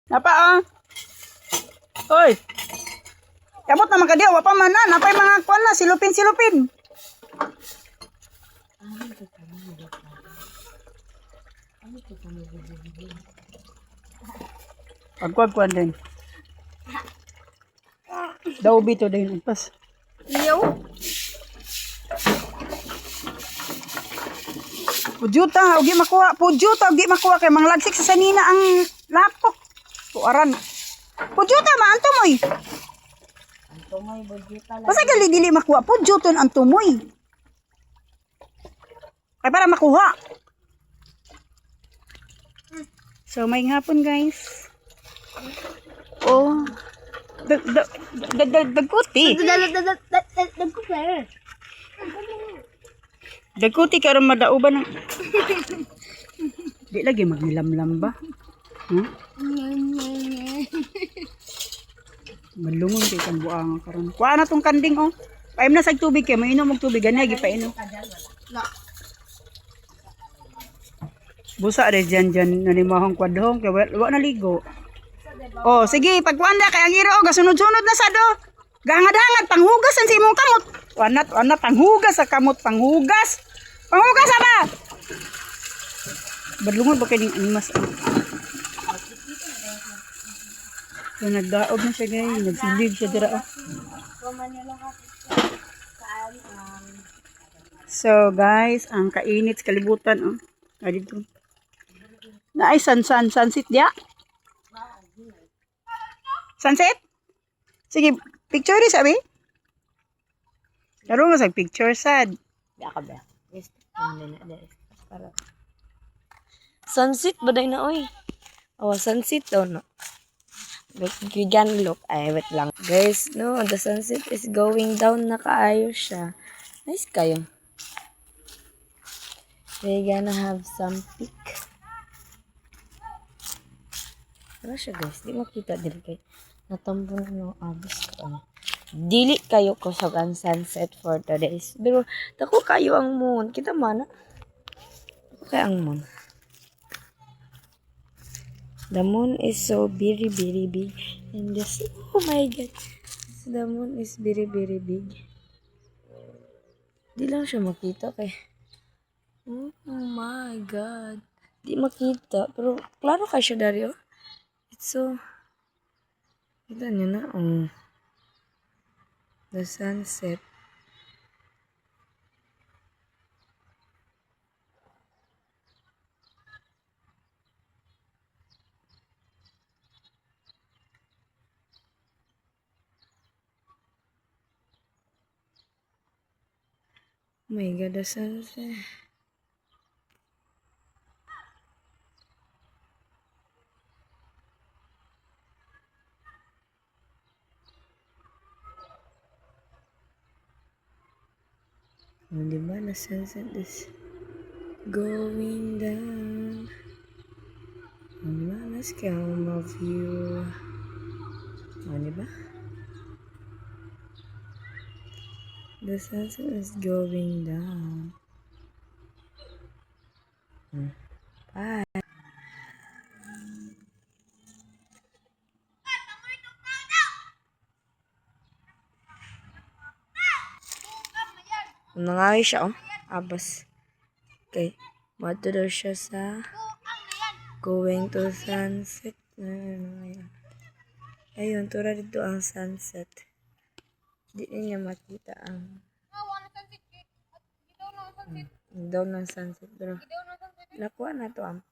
Napa ah. Oy. Kabot naman ka diya, wa pa man na. Napay mga kuan na, silupin. Pagkuan din. Daw bito din pas. Iyo. Pujuta, ugi makuha. Pujuta, ugi makuha kay manglagsik sa sanina ang lapok. Tuaran. Pujuta, maantumoy. Antumoy, budjita lang. Basta gali dili makuha. Pujuton ang tumoy. Kay para makuha. So, may hapon guys. Oh. Dagkuti. Dagkuti karon madauban ng. Di lagi magnilamlam ba? Malungon kay kan buang karon. Kuha na tong kanding oh. Paim na sag tubig kay mainom og tubig gani gi painom. Busa re dyan nanimahong kwadhong kay wa na ligo. Oh, sige, pagkuanda kay ang iro gasunod-sunod na sa do. Gangad-hangad panghugas sa imong kamot. Wanat panghugas sa kamot, panghugas. Panghugas ba? Badlungon ba kay ning animas? So, nagdaog na siya guys, nagsilib siya dira. So guys, ang kainit sa kalibutan oh. Dito. Na ay sunset dia. Sunset? Sige, picture rin sabi. Laro nga sa picture sad. Daka ba? Yes. Para. Sunset ba day na oy? Oh, sunset daw no. But you can look. Ay, wait lang. Guys, no, the sunset is going down na kaayos siya. Nice kayo. We're gonna have some peak. Ano siya guys? Di makita din kay natambo na no abis ko. Dili kayo ko sa sunset for today. Pero tako kayo ang moon. Kita man. Kaya ang moon. The moon is so very big. And this, oh my god. The moon is very big. Di lang siya makita kay. Oh my god. Di makita. Pero klaro ka siya Dario. It's so. Kita niyo na. Oh. The sunset. Oh my god, the sunset. Oh, diba? The sunset is going down. Oh, diba? Let's count of you. Oh, diba? The sunset is going down. Bye. Nangawi siya, oh. Abas. Okay. Mato daw siya sa going to sunset. Ayun, tura dito ang sunset. Di niya makita ang daw ng sunset. Pero nakuha na to ang